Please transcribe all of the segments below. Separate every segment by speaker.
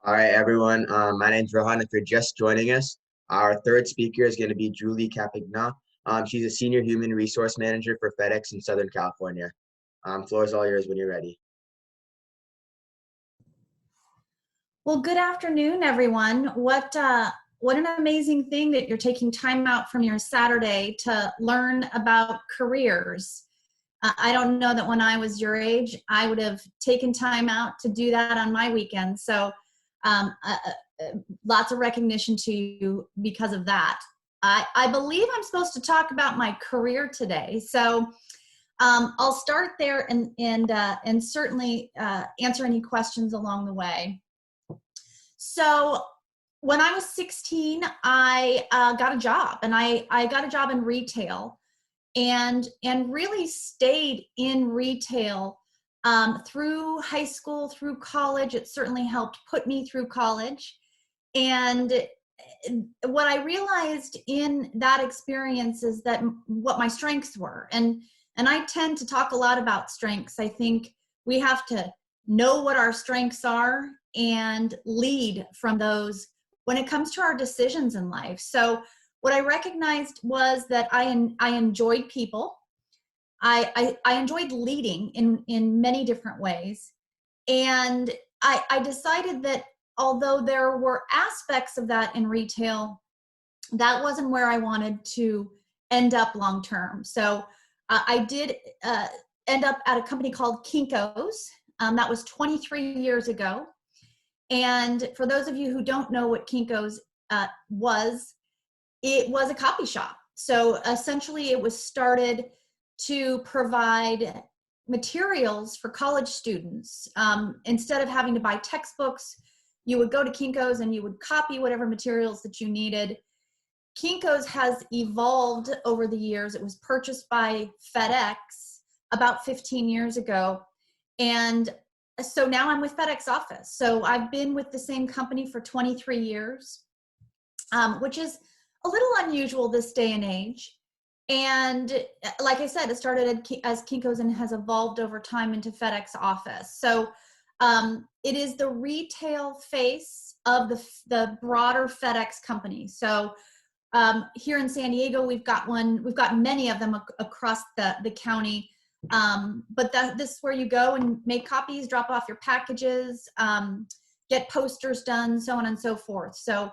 Speaker 1: All right, everyone. My name's Rohan. If you're just joining us, our third speaker is going to be Julie Campagna. She's a senior human resource manager for FedEx in Southern California. Floor is all yours when you're ready.
Speaker 2: Well, good afternoon, everyone. What an amazing thing that you're taking time out from your Saturday to learn about careers. I don't know that when I was your age, I would have taken time out to do that on my weekend. So lots of recognition to you because of that. I believe I'm supposed to talk about my career today. So I'll start there and certainly answer any questions along the way. So when I was 16, I got a job, and I got a job in retail, and really stayed in retail through high school, through college. It certainly helped put me through college. And what I realized in that experience is that what my strengths were, and I tend to talk a lot about strengths. I think we have to know what our strengths are and lead from those when it comes to our decisions in life. So what I recognized was that I enjoyed people. I enjoyed leading in many different ways. And I decided that although there were aspects of that in retail, that wasn't where I wanted to end up long term. So I did end up at a company called Kinko's. That was 23 years ago. And for those of you who don't know what Kinko's was, it was a copy shop. So essentially it was started to provide materials for college students. Instead of having to buy textbooks, you would go to Kinko's and you would copy whatever materials that you needed. Kinko's has evolved over the years. It was purchased by FedEx about 15 years ago. And so now I'm with FedEx office. So I've been with the same company for 23 years, which is a little unusual this day and age. And like I said, it started as Kinko's and has evolved over time into FedEx office. So it is the retail face of the broader FedEx company. So here in San Diego, we've got many of them across the county. But this is where you go and make copies, drop off your packages, get posters done, so on and so forth. So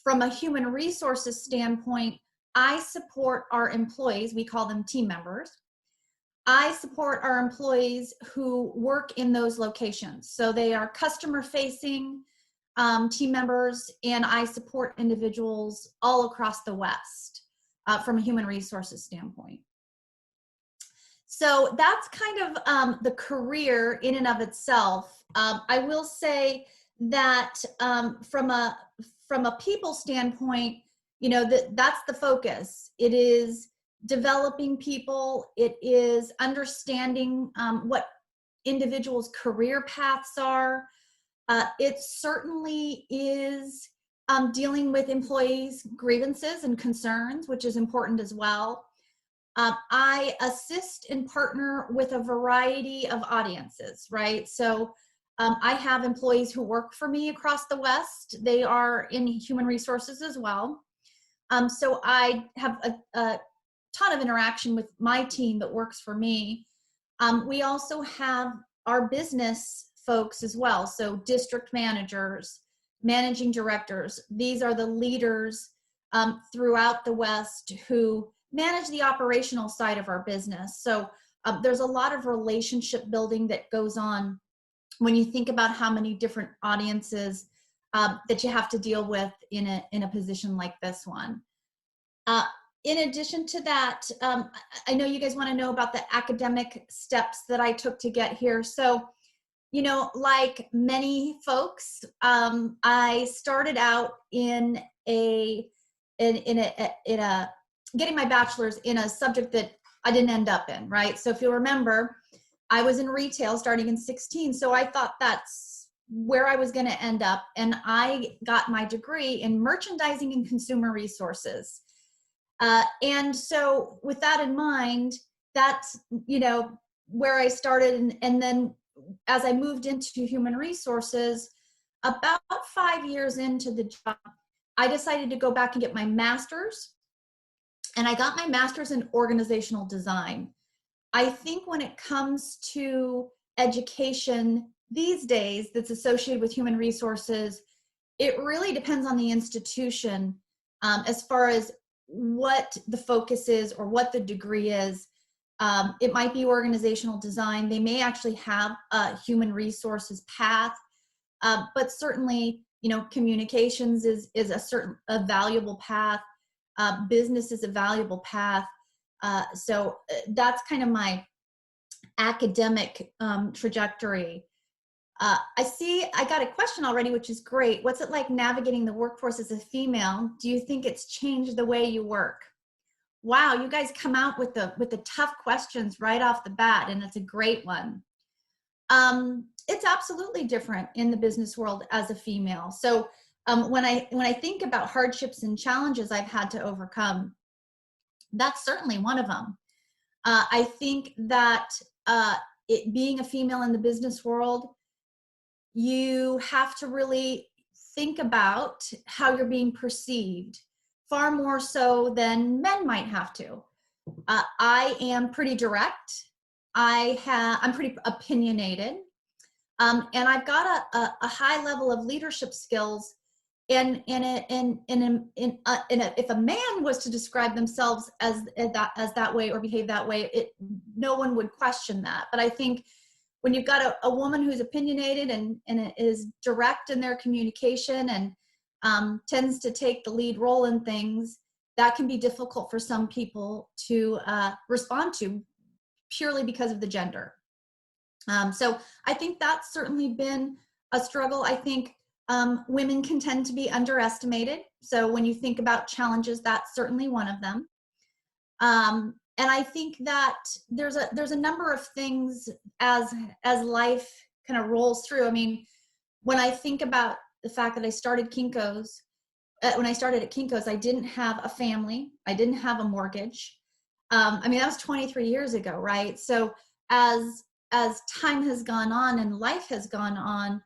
Speaker 2: from a human resources standpoint, I support our employees. We call them team members. I support our employees who work in those locations. So they are customer facing team members, and I support individuals all across the West from a human resources standpoint. So that's kind of the career in and of itself. I will say that from a people standpoint, you know, that's the focus. It is developing people. It is understanding what individuals' career paths are. It certainly is dealing with employees' grievances and concerns, which is important as well. I assist and partner with a variety of audiences, right? So I have employees who work for me across the West. They are in human resources as well. So I have a ton of interaction with my team that works for me. We also have our business folks as well. So district managers, managing directors. These are the leaders throughout the West who manage the operational side of our business. So there's a lot of relationship building that goes on when you think about how many different audiences that you have to deal with in a position like this one. In addition to that, I know you guys want to know about the academic steps that I took to get here. So, you know, like many folks, I started out in getting my bachelor's in a subject that I didn't end up in, right? So if you'll remember, I was in retail starting in 16. So I thought that's where I was going to end up. And I got my degree in merchandising and consumer resources. And so with that in mind, that's, you know, where I started. And then as I moved into human resources, about 5 years into the job, I decided to go back and get my master's, and I got my master's in organizational design. I think when it comes to education these days that's associated with human resources, it really depends on the institution as far as what the focus is or what the degree is. It might be organizational design. They may actually have a human resources path, but certainly, communications is a valuable path. Business is a valuable path. So that's kind of my academic trajectory. I got a question already, which is great. What's it like navigating the workforce as a female? Do you think it's changed the way you work? Wow, you guys come out with the tough questions right off the bat, and it's a great one. It's absolutely different in the business world as a female. So when I think about hardships and challenges I've had to overcome, that's certainly one of them. I think that it being a female in the business world, you have to really think about how you're being perceived, far more so than men might have to. I am pretty direct. I'm pretty opinionated, and I've got a high level of leadership skills. And if a man was to describe themselves as that way or behave that way, no one would question that. But I think when you've got a woman who's opinionated and is direct in their communication and tends to take the lead role in things, that can be difficult for some people to respond to purely because of the gender. So I think that's certainly been a struggle. I think women can tend to be underestimated. So when you think about challenges, that's certainly one of them. And I think that there's a number of things as life kind of rolls through. I mean, when I think about the fact that I started Kinko's, when I started at Kinko's, I didn't have a family. I didn't have a mortgage. I mean, that was 23 years ago, right? So as time has gone on and life has gone on,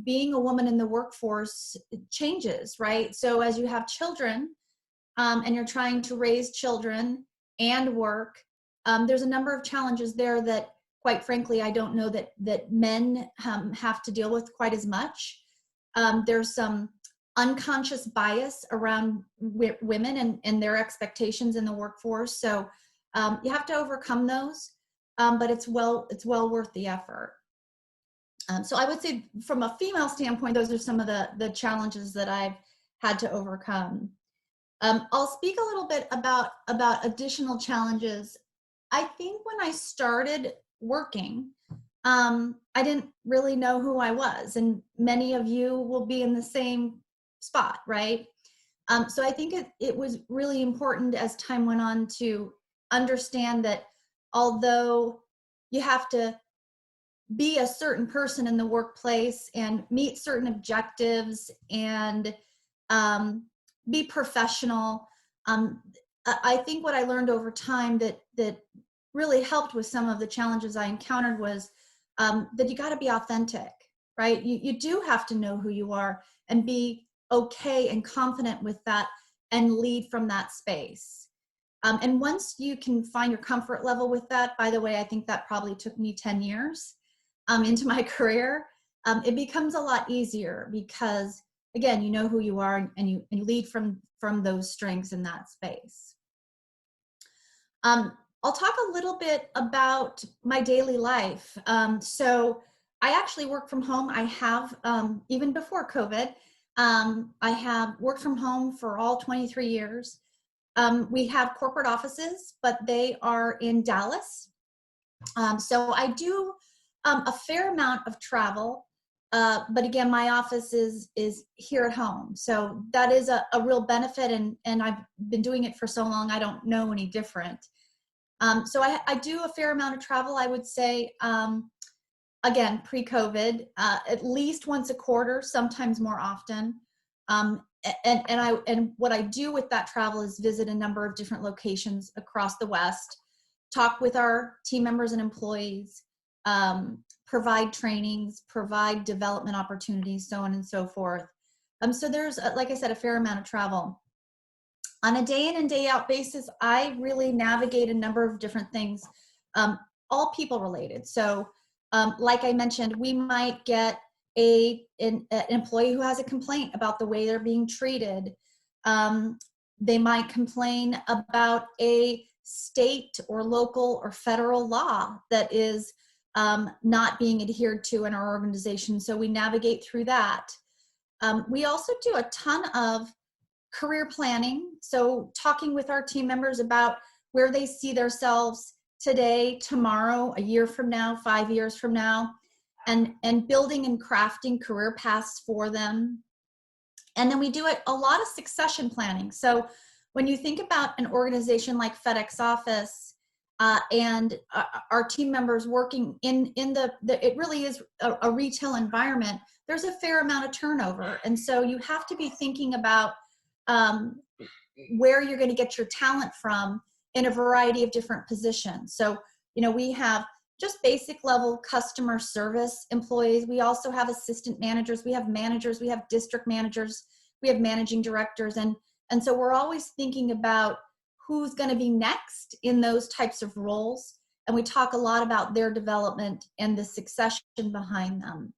Speaker 2: being a woman in the workforce changes, right? So as you have children and you're trying to raise children and work, there's a number of challenges there that, quite frankly, I don't know that men have to deal with quite as much. There's some unconscious bias around women and their expectations in the workforce. So you have to overcome those, but it's well worth the effort. So I would say from a female standpoint, those are some of the challenges that I've had to overcome. I'll speak a little bit about additional challenges. I think when I started working, I didn't really know who I was, and many of you will be in the same spot, right? So I think it was really important as time went on to understand that although you have to be a certain person in the workplace and meet certain objectives and be professional, I think what I learned over time that really helped with some of the challenges I encountered was that you got to be authentic, right? You do have to know who you are and be okay and confident with that and lead from that space. And once you can find your comfort level with that, by the way, I think that probably took me 10 years into my career, it becomes a lot easier because, again, you know who you are and you lead from those strengths in that space. I'll talk a little bit about my daily life. So I actually work from home. I have, even before COVID, I have worked from home for all 23 years. We have corporate offices, but they are in Dallas. So I do a fair amount of travel, but again, my office is here at home. So that is a real benefit, and I've been doing it for so long, I don't know any different. So I do a fair amount of travel, I would say, again, pre-COVID, at least once a quarter, sometimes more often. And what I do with that travel is visit a number of different locations across the West, talk with our team members and employees, provide trainings, provide development opportunities, so on and so forth. So there's, like I said, a fair amount of travel. On a day in and day out basis, I really navigate a number of different things, all people related. So like I mentioned, we might get an employee who has a complaint about the way they're being treated. They might complain about a state or local or federal law that is not being adhered to in our organization. So we navigate through that. We also do a ton of career planning. So talking with our team members about where they see themselves today, tomorrow, a year from now, 5 years from now, and building and crafting career paths for them. And then we do a lot of succession planning. So when you think about an organization like FedEx Office and our team members working in it really is a retail environment, there's a fair amount of turnover. And so you have to be thinking about where you're going to get your talent from in a variety of different positions. So, we have just basic level customer service employees. We also have assistant managers, we have managers, we have district managers, we have managing directors. And so we're always thinking about who's going to be next in those types of roles. And we talk a lot about their development and the succession behind them.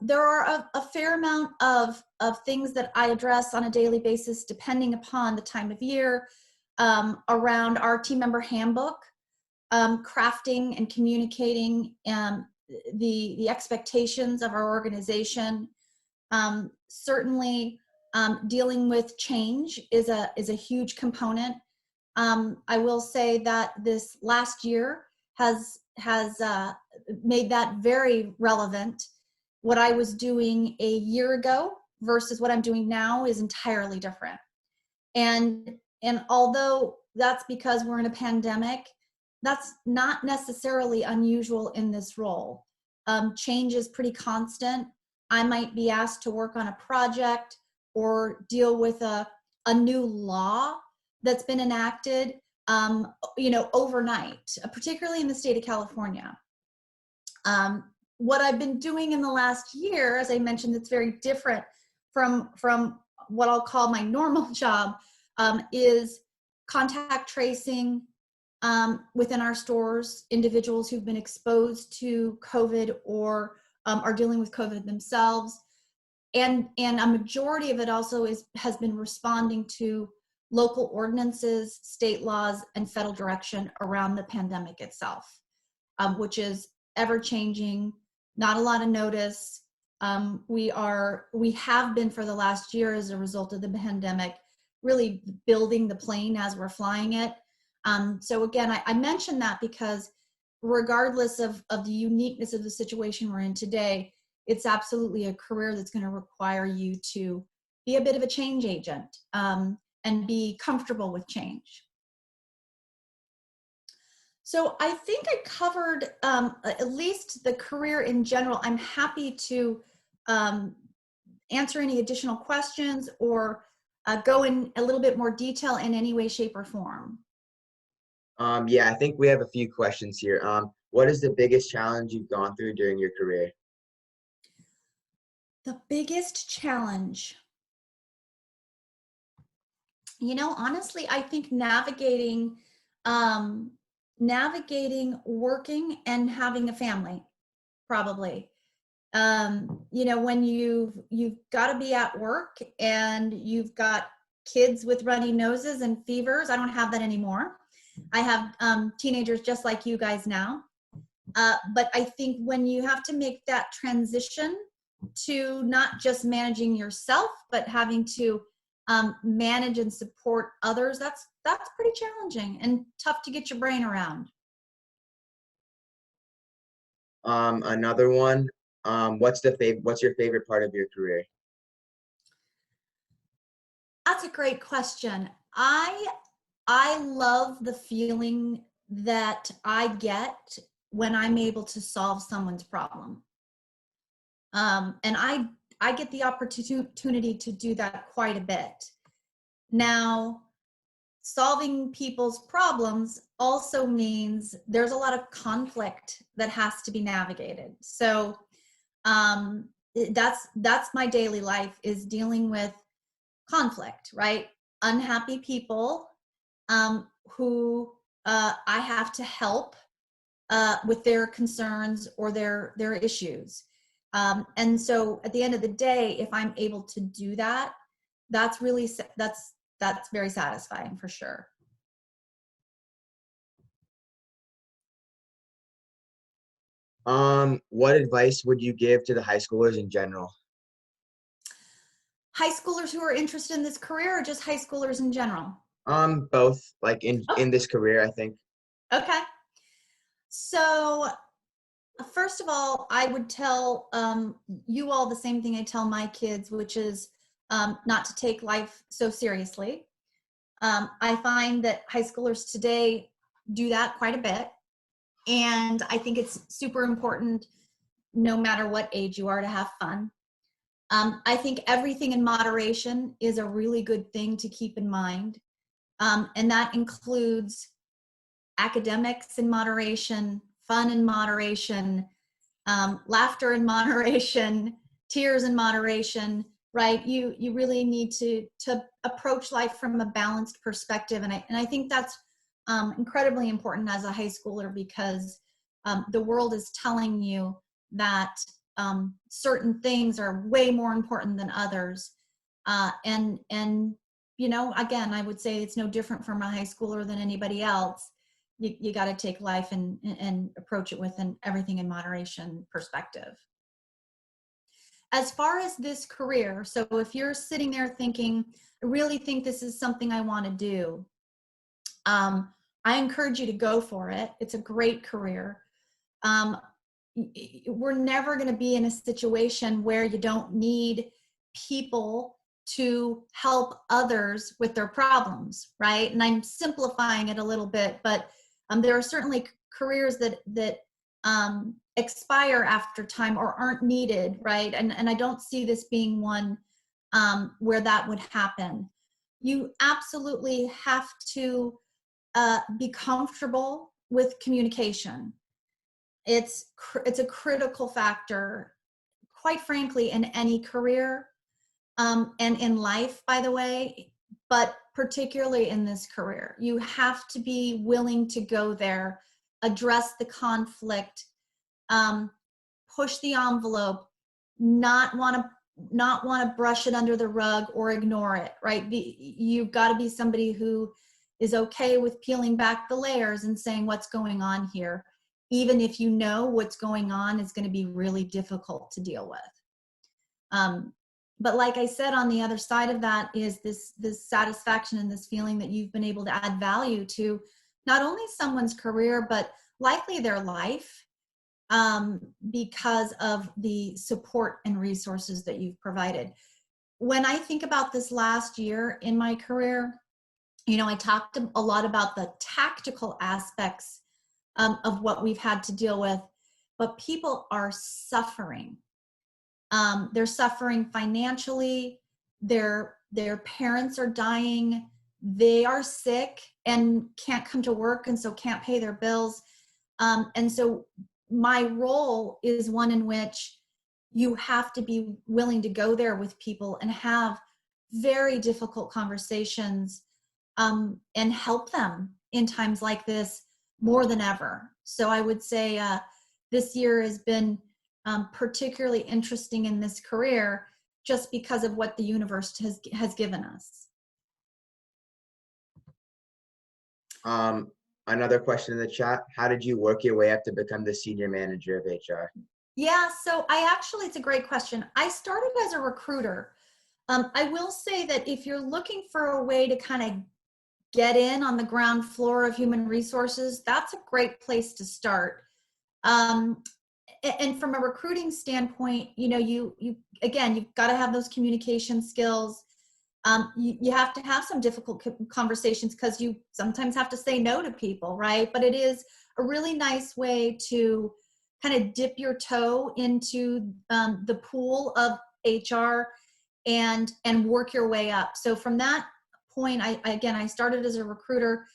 Speaker 2: There are a fair amount of things that I address on a daily basis, depending upon the time of year, around our team member handbook, crafting and communicating the expectations of our organization. Certainly, dealing with change is a huge component. I will say that this last year has made that very relevant. What I was doing a year ago versus what I'm doing now is entirely different. And although that's because we're in a pandemic, that's not necessarily unusual in this role. Change is pretty constant. I might be asked to work on a project or deal with a new law that's been enacted, overnight, particularly in the state of California. What I've been doing in the last year, as I mentioned, that's very different from what I'll call my normal job, is contact tracing within our stores, individuals who've been exposed to COVID or are dealing with COVID themselves. And a majority of it also has been responding to local ordinances, state laws, and federal direction around the pandemic itself, which is ever changing. Not a lot of notice. We have been for the last year as a result of the pandemic, really building the plane as we're flying it. So again, I mentioned that because regardless of the uniqueness of the situation we're in today, it's absolutely a career that's going to require you to be a bit of a change agent and be comfortable with change. So I think I covered at least the career in general. I'm happy to answer any additional questions or go in a little bit more detail in any way, shape, or form.
Speaker 1: Yeah, I think we have a few questions here. What is the biggest challenge you've gone through during your career?
Speaker 2: The biggest challenge, honestly, I think navigating working and having a family, probably. When you've got to be at work and you've got kids with runny noses and fevers. I don't have that anymore. I have teenagers just like you guys now. But I think when you have to make that transition to not just managing yourself, but having to manage and support others, that's pretty challenging and tough to get your brain around.
Speaker 1: Another one. What's your favorite part of your career?
Speaker 2: That's a great question. I love the feeling that I get when I'm able to solve someone's problem. And I get the opportunity to do that quite a bit. Now, solving people's problems also means there's a lot of conflict that has to be navigated. So that's my daily life, is dealing with conflict, right? Unhappy people who I have to help with their concerns or their issues. And so at the end of the day, if I'm able to do that, that's really, that's very satisfying for sure.
Speaker 1: What advice would you give to the high schoolers in general?
Speaker 2: High schoolers who are interested in this career, or just high schoolers in general?
Speaker 1: Both, like in
Speaker 2: Okay.
Speaker 1: this career, I think.
Speaker 2: Okay. So first of all, I would tell you all the same thing I tell my kids, which is not to take life so seriously. I find that high schoolers today do that quite a bit. And I think it's super important, no matter what age you are, to have fun. I think everything in moderation is a really good thing to keep in mind. And that includes academics in moderation, fun in moderation, laughter in moderation, tears in moderation, right? You really need to approach life from a balanced perspective. And I think that's incredibly important as a high schooler, because the world is telling you that certain things are way more important than others. And you know, again, I would say it's no different from a high schooler than anybody else. You got to take life and approach it with an everything in moderation perspective. As far as this career, so if you're sitting there thinking, I really think this is something I want to do, I encourage you to go for it. It's a great career. We're never going to be in a situation where you don't need people to help others with their problems, right? And I'm simplifying it a little bit, but there are certainly careers that expire after time or aren't needed, right? And I don't see this being one where that would happen. You absolutely have to be comfortable with communication. It's a critical factor, quite frankly, in any career, and in life, by the way, but particularly in this career. You have to be willing to go there, address the conflict, push the envelope, not want to brush it under the rug or ignore it, right? You've got to be somebody who is okay with peeling back the layers and saying what's going on here, even if you know what's going on is going to be really difficult to deal with. But like I said, on the other side of that is this satisfaction and this feeling that you've been able to add value to not only someone's career, but likely their life, because of the support and resources that you've provided. When I think about this last year in my career, you know, I talked a lot about the tactical aspects of what we've had to deal with, but people are suffering. They're suffering financially. Their parents are dying. They are sick and can't come to work, and so can't pay their bills. And so my role is one in which you have to be willing to go there with people and have very difficult conversations, and help them in times like this more than ever. So I would say this year has been particularly interesting in this career, just because of what the universe has given us.
Speaker 1: Another question in the chat: how did you work your way up to become the senior manager of HR?
Speaker 2: Yeah, so it's a great question. I started as a recruiter. I will say that if you're looking for a way to kind of get in on the ground floor of human resources, that's a great place to start. And from a recruiting standpoint, you know, you again, you've got to have those communication skills. You have to have some difficult conversations, because you sometimes have to say no to people, right? But it is a really nice way to kind of dip your toe into the pool of HR and work your way up. So from that point, I started as a recruiter,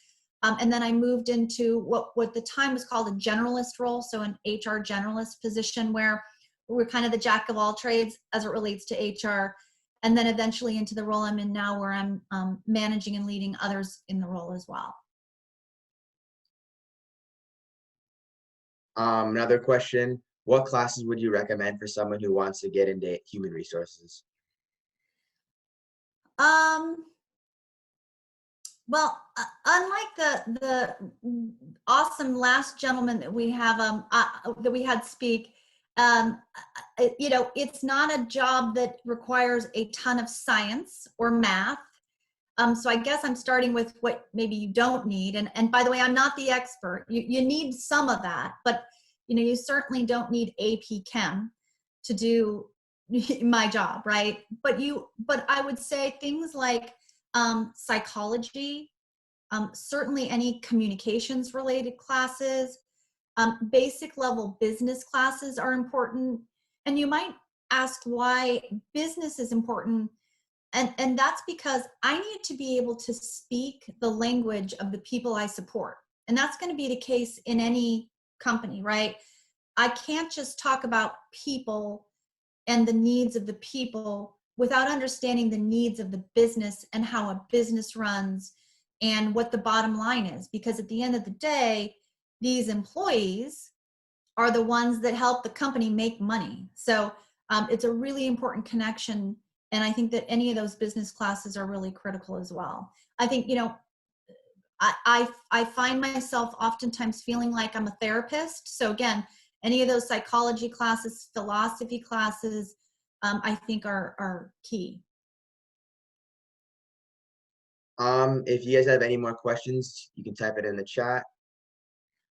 Speaker 2: and then I moved into what the time was called a generalist role, so an HR generalist position where we're kind of the jack of all trades as it relates to HR, and then eventually into the role I'm in now, where I'm managing and leading others in the role as well.
Speaker 1: Another question, what classes would you recommend for someone who wants to get into human resources?
Speaker 2: Um, well, unlike the awesome last gentleman that we have that we had speak, it's not a job that requires a ton of science or math. So I guess I'm starting with what maybe you don't need. And by the way, I'm not the expert. You need some of that, but you certainly don't need AP Chem to do my job, right? But I would say things like psychology, certainly any communications related classes, basic level business classes are important. And you might ask why business is important. And that's because I need to be able to speak the language of the people I support. And that's going to be the case in any company, right? I can't just talk about people and the needs of the people without understanding the needs of the business and how a business runs and what the bottom line is. Because at the end of the day, these employees are the ones that help the company make money. So it's a really important connection. And I think that any of those business classes are really critical as well. I think, I find myself oftentimes feeling like I'm a therapist. So again, any of those psychology classes, philosophy classes, I think are key.
Speaker 1: If you guys have any more questions, you can type it in the chat.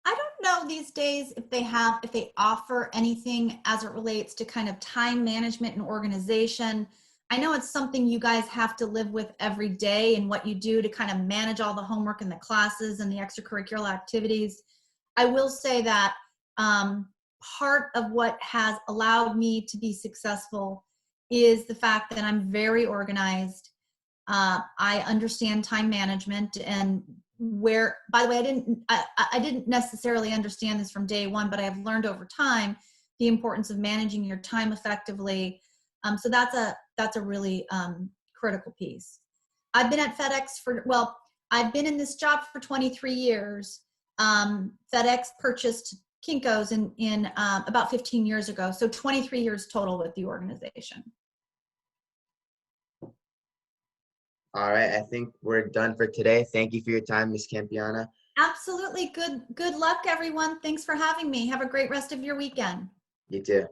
Speaker 2: I don't know these days if they offer anything as it relates to kind of time management and organization. I know it's something you guys have to live with every day and what you do to kind of manage all the homework and the classes and the extracurricular activities. I will say that part of what has allowed me to be successful is the fact that I'm very organized. I understand time management, and where, by the way, I didn't necessarily understand this from day one, but I have learned over time the importance of managing your time effectively. So that's a really critical piece. I've been at FedEx I've been in this job for 23 years. FedEx purchased Kinko's in about 15 years ago. So 23 years total with the organization.
Speaker 1: All right, I think we're done for today. Thank you for your time, Ms. Campagna.
Speaker 2: Absolutely. Good luck, everyone. Thanks for having me. Have a great rest of your weekend.
Speaker 1: You too.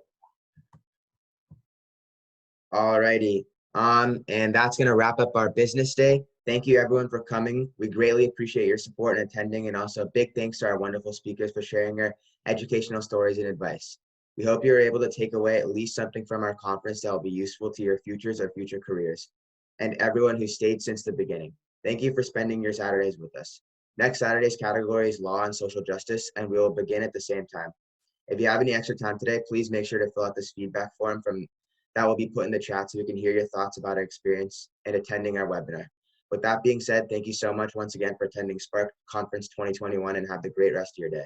Speaker 1: All righty. And that's going to wrap up our business day. Thank you, everyone, for coming. We greatly appreciate your support and attending. And also a big thanks to our wonderful speakers for sharing their educational stories and advice. We hope you're able to take away at least something from our conference that will be useful to your futures or future careers. And everyone who stayed since the beginning, thank you for spending your Saturdays with us. Next Saturday's category is Law and Social Justice, and we will begin at the same time. If you have any extra time today, please make sure to fill out this feedback form that will be put in the chat so we can hear your thoughts about our experience and attending our webinar. With that being said, thank you so much once again for attending Spark Conference 2021 and have a great rest of your day.